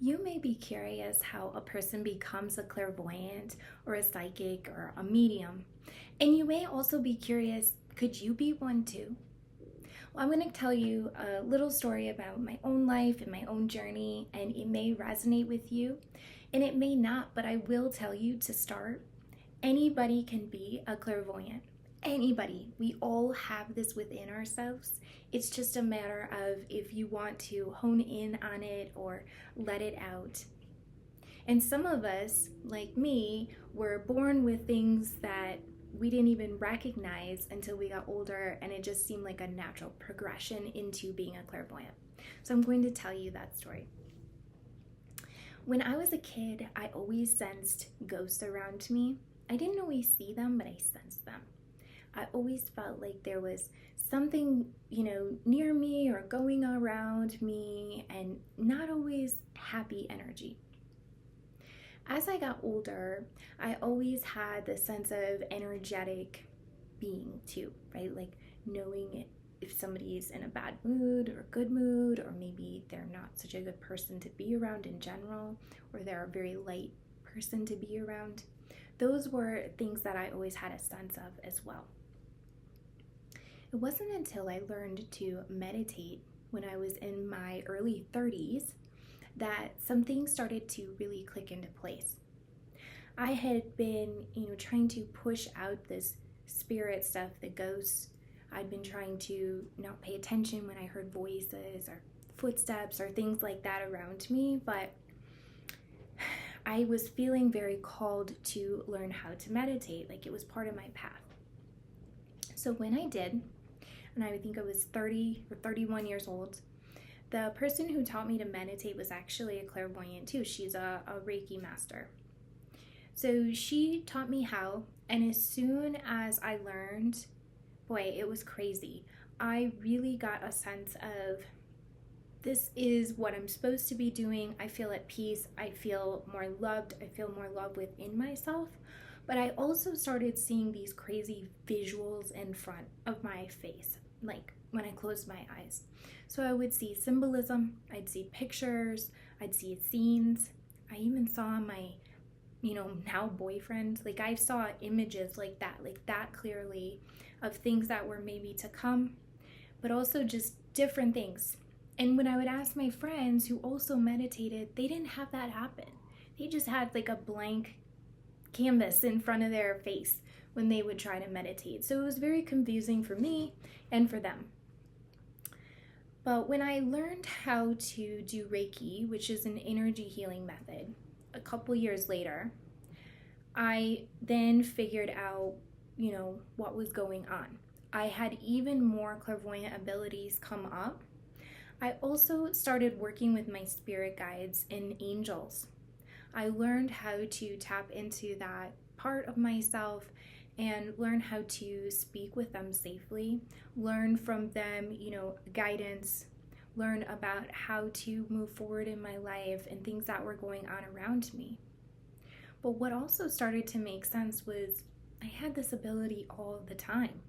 You may be curious how a person becomes a clairvoyant or a psychic or a medium. And you may also be curious, could you be one too? Well, I'm going to tell you a little story about my own life and my own journey, and it may resonate with you and it may not, but I will tell you to start. Anybody can be a clairvoyant. Anybody. We all have this within ourselves. It's just a matter of if you want to hone in on it or let it out. And some of us, like me, were born with things that we didn't even recognize until we got older, and it just seemed like a natural progression into being a clairvoyant. So I'm going to tell you that story. When I was a kid, I always sensed ghosts around me. I didn't always see them, but I sensed them. I always felt like there was something, near me or going around me, and not always happy energy. As I got older, I always had this sense of energetic being too, right? Like knowing if somebody's in a bad mood or a good mood, or maybe they're not such a good person to be around in general, or they're a very light person to be around. Those were things that I always had a sense of as well. It wasn't until I learned to meditate when I was in my early 30s that some things started to really click into place. I had been, trying to push out this spirit stuff, the ghosts. I'd been trying to not pay attention when I heard voices or footsteps or things like that around me, but I was feeling very called to learn how to meditate, like it was part of my path. So when I did, and I think I was 30 or 31 years old, the person who taught me to meditate was actually a clairvoyant too. She's a Reiki master. So she taught me how, and as soon as I learned, boy, it was crazy. I really got a sense of, this is what I'm supposed to be doing. I feel at peace. I feel more loved. I feel more love within myself. But I also started seeing these crazy visuals in front of my face, like when I closed my eyes. So I would see symbolism. I'd see pictures. I'd see scenes. I even saw my, now boyfriend. Like I saw images like that clearly of things that were maybe to come, but also just different things. And when I would ask my friends who also meditated, they didn't have that happen. They just had like a blank canvas in front of their face when they would try to meditate. So it was very confusing for me and for them. But when I learned how to do Reiki, which is an energy healing method, a couple years later, I then figured out, what was going on. I had even more clairvoyant abilities come up. I also started working with my spirit guides and angels. I learned how to tap into that part of myself and learn how to speak with them safely, learn from them, guidance, learn about how to move forward in my life and things that were going on around me. But what also started to make sense was I had this ability all the time.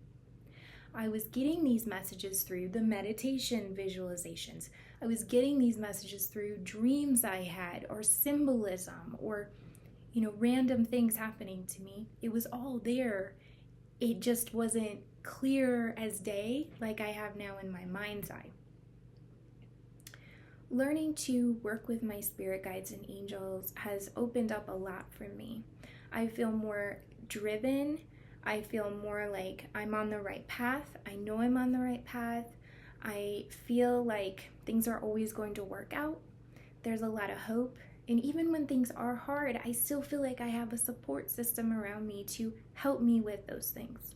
I was getting these messages through the meditation visualizations. I was getting these messages through dreams I had, or symbolism, or, random things happening to me. It was all there. It just wasn't clear as day like I have now in my mind's eye. Learning to work with my spirit guides and angels has opened up a lot for me. I feel more driven. I feel more like I'm on the right path. I know I'm on the right path. I feel like things are always going to work out. There's a lot of hope. And even when things are hard, I still feel like I have a support system around me to help me with those things.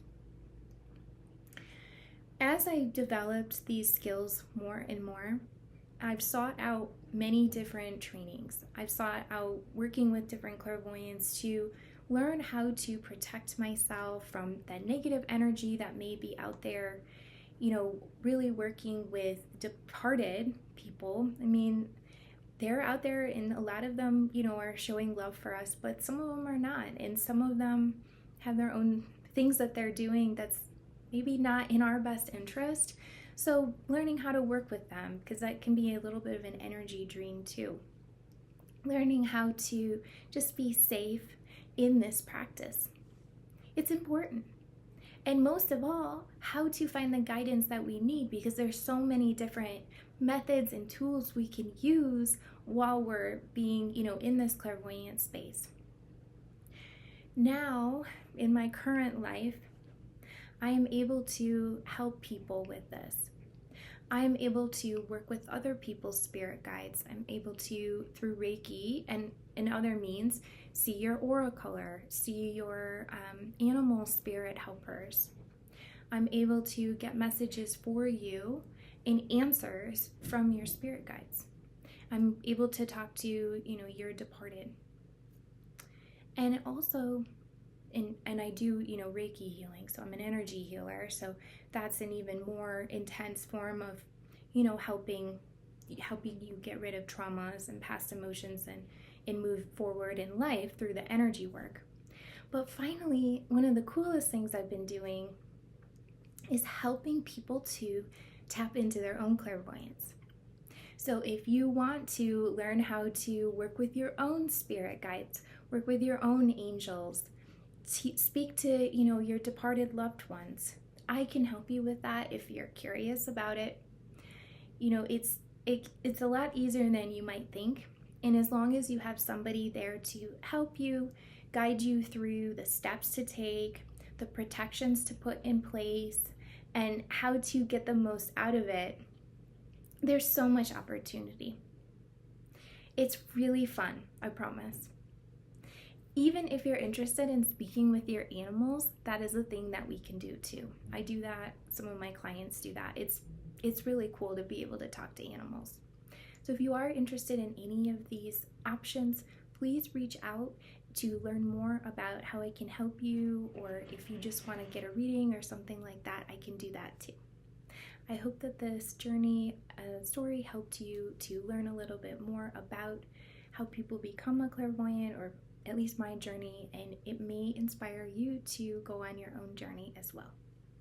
As I developed these skills more and more, I've sought out many different trainings. I've sought out working with different clairvoyants to learn how to protect myself from that negative energy that may be out there, really working with departed people. I mean, they're out there and a lot of them, are showing love for us, but some of them are not. And some of them have their own things that they're doing that's maybe not in our best interest. So learning how to work with them, because that can be a little bit of an energy drain too. learning how to just be safe in this practice. It's important. And most of all, how to find the guidance that we need, because there's so many different methods and tools we can use while we're being, in this clairvoyant space. Now, in my current life, I am able to help people with this. I am able to work with other people's spirit guides. I'm able to, through Reiki and other means, see your aura color, see your animal spirit helpers. I'm able to get messages for you and answers from your spirit guides. I'm able to talk to, your departed. And also, and I do, Reiki healing, so I'm an energy healer, so that's an even more intense form of, helping you get rid of traumas and past emotions and move forward in life through the energy work. But finally, one of the coolest things I've been doing is helping people to tap into their own clairvoyance. So if you want to learn how to work with your own spirit guides, work with your own angels, speak to, your departed loved ones, I can help you with that if you're curious about it. It's a lot easier than you might think. And as long as you have somebody there to help you, guide you through the steps to take, the protections to put in place, and how to get the most out of it, there's so much opportunity. It's really fun, I promise. Even if you're interested in speaking with your animals, that is a thing that we can do too. I do that. Some of my clients do that. It's really cool to be able to talk to animals. So if you are interested in any of these options, please reach out to learn more about how I can help you, or if you just want to get a reading or something like that, I can do that too. I hope that this story helped you to learn a little bit more about how people become a clairvoyant, or at least my journey, and it may inspire you to go on your own journey as well.